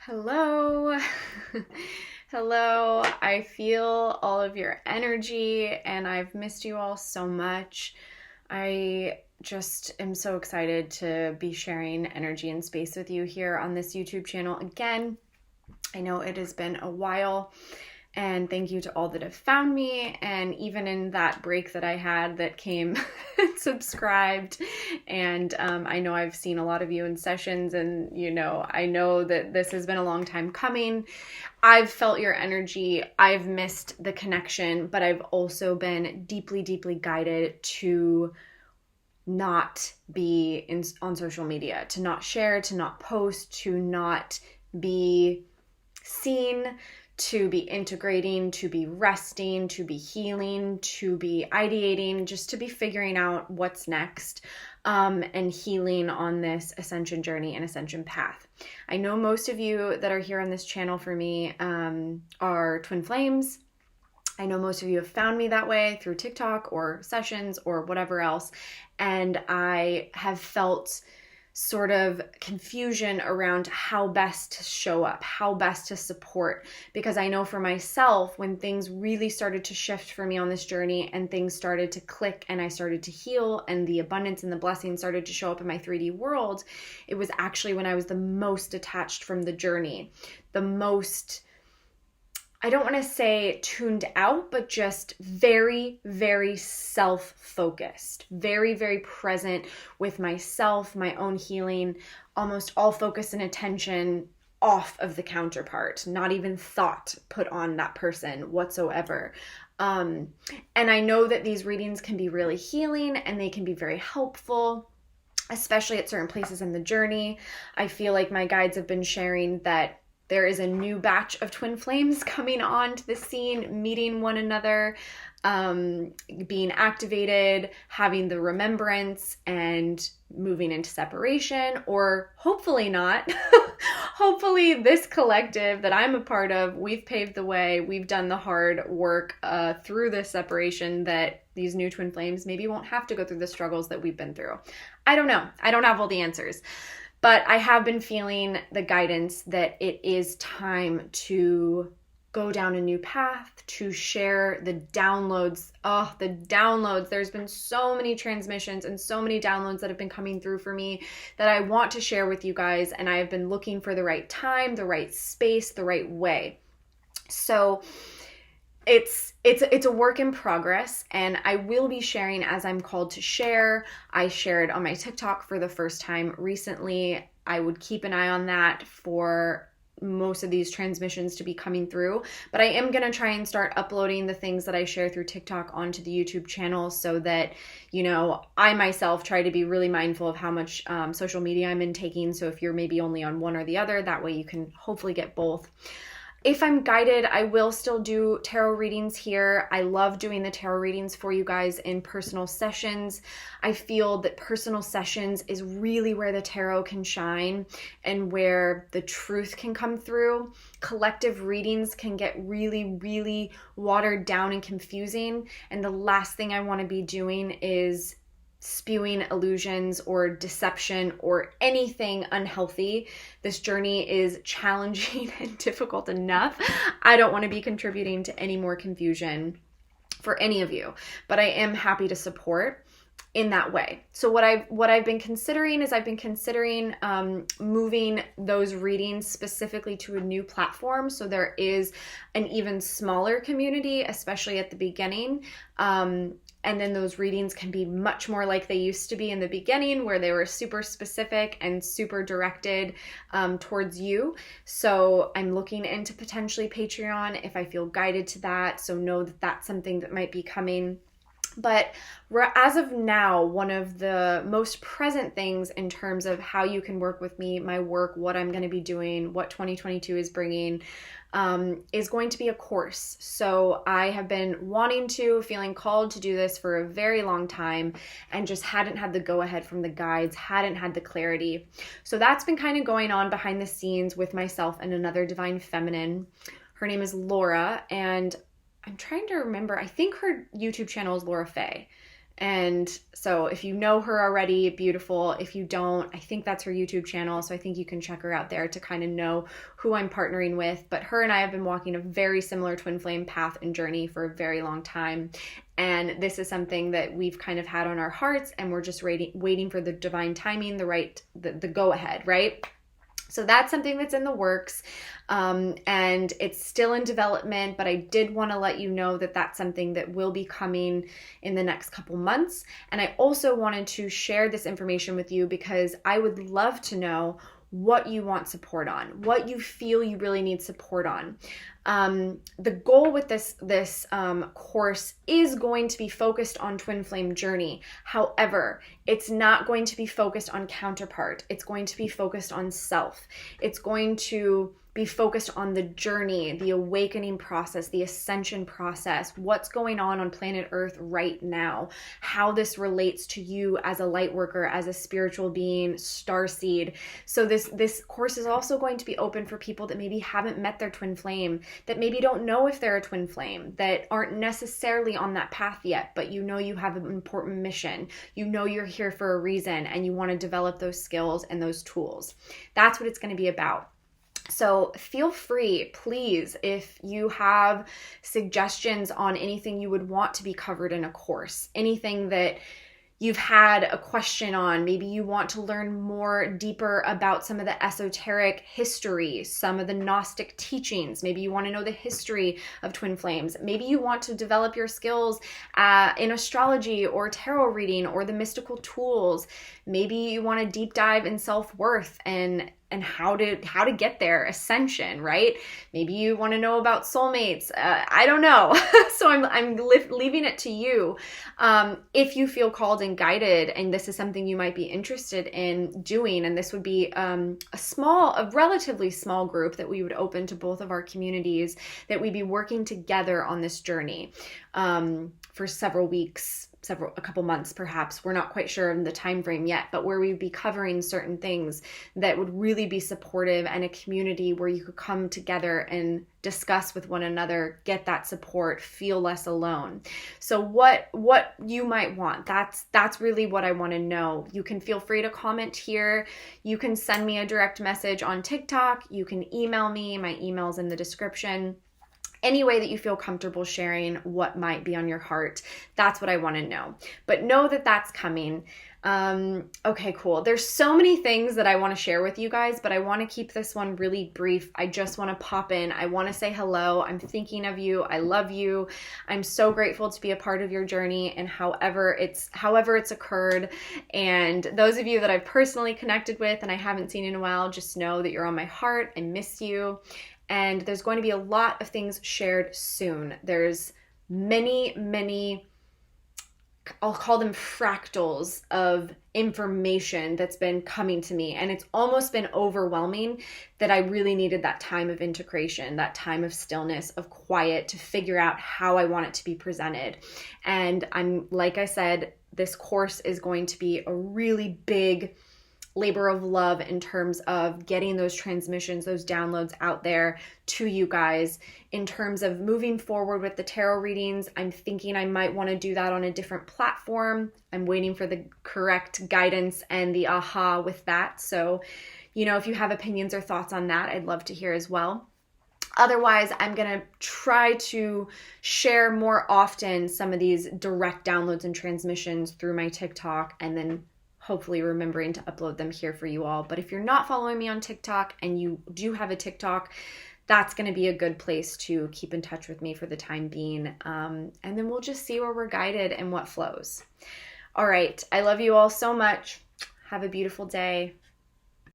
Hello. Hello. I feel all of your energy and I've missed you all so much. I just am so excited to be sharing energy and space with you here on this YouTube channel again. I know it has been a while, and thank you to all that have found me, and even in that break that I had that came and subscribed. And I know I've seen a lot of you in sessions, and I know that this has been a long time coming. I've felt your energy. I've missed the connection, but I've also been deeply, deeply guided to not be on social media, to not share, to not post, to not be seen, to be integrating, to be resting, to be healing, to be ideating, just to be figuring out what's next, and healing on this ascension journey and ascension path. I know most of you that are here on this channel for me are twin flames. I know most of you have found me that way through TikTok or sessions or whatever else, and I have felt sort of confusion around how best to show up, how best to support. Because I know for myself, when things really started to shift for me on this journey and things started to click and I started to heal and the abundance and the blessings started to show up in my 3D world, it was actually when I was the most detached from the journey, the most, I don't want to say tuned out, but just very, very self-focused, very, very present with myself, my own healing, almost all focus and attention off of the counterpart, not even thought put on that person whatsoever. And I know that these readings can be really healing and they can be very helpful, especially at certain places in the journey. I feel like my guides have been sharing that there is a new batch of twin flames coming onto the scene, meeting one another, being activated, having the remembrance, and moving into separation, or hopefully not. Hopefully this collective that I'm a part of, we've paved the way, we've done the hard work through this separation, that these new twin flames maybe won't have to go through the struggles that we've been through. I don't know. I don't have all the answers. But I have been feeling the guidance that it is time to go down a new path, to share the downloads. Oh, the downloads. There's been so many transmissions and so many downloads that have been coming through for me that I want to share with you guys. And I have been looking for the right time, the right space, the right way. So it's a work in progress, and I will be sharing as I'm called to share. I shared on my TikTok for the first time recently. I would keep an eye on that for most of these transmissions to be coming through, but I am going to try and start uploading the things that I share through TikTok onto the YouTube channel so that, I myself try to be really mindful of how much social media I'm intaking. So if you're maybe only on one or the other, that way you can hopefully get both. If I'm guided, I will still do tarot readings here. I love doing the tarot readings for you guys in personal sessions. I feel that personal sessions is really where the tarot can shine and where the truth can come through. Collective readings can get really, really watered down and confusing. And the last thing I want to be doing is spewing illusions or deception or anything unhealthy. This journey is challenging and difficult enough. I don't want to be contributing to any more confusion for any of you, but I am happy to support in that way. So what I've been considering is moving those readings specifically to a new platform, so there is an even smaller community, especially at the beginning. And then those readings can be much more like they used to be in the beginning, where they were super specific and super directed towards you. So I'm looking into potentially Patreon if I feel guided to that. So know that that's something that might be coming. But as of now, one of the most present things in terms of how you can work with me, my work, what I'm going to be doing, what 2022 is bringing, is going to be a course. So I have been feeling called to do this for a very long time and just hadn't had the go-ahead from the guides, hadn't had the clarity. So that's been kind of going on behind the scenes with myself and another divine feminine. Her name is Laura, and I'm trying to remember, I think her YouTube channel is Laura Faye. And so if you know her already, beautiful. If you don't, I think that's her YouTube channel. So I think you can check her out there to kind of know who I'm partnering with. But her and I have been walking a very similar twin flame path and journey for a very long time. And this is something that we've kind of had on our hearts, and we're just waiting for the divine timing, the go ahead, right? So that's something that's in the works, and it's still in development, but I did want to let you know that that's something that will be coming in the next couple months. And I also wanted to share this information with you because I would love to know what you want support on, what you feel you really need support on. The goal with this course is going to be focused on twin flame journey. However, it's not going to be focused on counterpart. It's going to be focused on self. It's going to be focused on the journey, the awakening process, the ascension process, what's going on planet Earth right now, how this relates to you as a light worker, as a spiritual being, starseed. So this course is also going to be open for people that maybe haven't met their twin flame, that maybe don't know if they're a twin flame, that aren't necessarily on that path yet, but you know you have an important mission. You know you're here for a reason, and you want to develop those skills and those tools. That's what it's going to be about. So feel free, please, if you have suggestions on anything you would want to be covered in a course, anything that you've had a question on, maybe you want to learn more deeper about some of the esoteric history, some of the Gnostic teachings, maybe you want to know the history of twin flames, maybe you want to develop your skills in astrology or tarot reading or the mystical tools, maybe you want to deep dive in self-worth and how to get there, ascension, right? Maybe you want to know about soulmates. I don't know. So I'm leaving it to you. If you feel called and guided, and this is something you might be interested in doing, and this would be a relatively small group that we would open to both of our communities, that we'd be working together on this journey for several weeks, a couple months perhaps. We're not quite sure of the time frame yet, but where we'd be covering certain things that would really be supportive, and a community where you could come together and discuss with one another, get that support, feel less alone. So what you might want, that's really what I want to know. You can feel free to comment here. You can send me a direct message on TikTok. You can email me. My email's in the description. Any way that you feel comfortable sharing what might be on your heart, that's what I want to know. But know that that's coming. Okay, cool. There's so many things that I want to share with you guys, but I want to keep this one really brief. I just want to pop in. I want to say hello. I'm thinking of you. I love you. I'm so grateful to be a part of your journey, and however it's occurred. And those of you that I've personally connected with and I haven't seen in a while, just know that you're on my heart. I miss you. And there's going to be a lot of things shared soon. There's many, I'll call them fractals of information that's been coming to me. And it's almost been overwhelming that I really needed that time of integration, that time of stillness, of quiet, to figure out how I want it to be presented. And like I said, this course is going to be a really big labor of love in terms of getting those transmissions, those downloads out there to you guys. In terms of moving forward with the tarot readings, I'm thinking I might want to do that on a different platform. I'm waiting for the correct guidance and the aha with that. So, if you have opinions or thoughts on that, I'd love to hear as well. Otherwise, I'm going to try to share more often some of these direct downloads and transmissions through my TikTok, and then hopefully remembering to upload them here for you all. But if you're not following me on TikTok and you do have a TikTok, that's going to be a good place to keep in touch with me for the time being. And then we'll just see where we're guided and what flows. All right. I love you all so much. Have a beautiful day.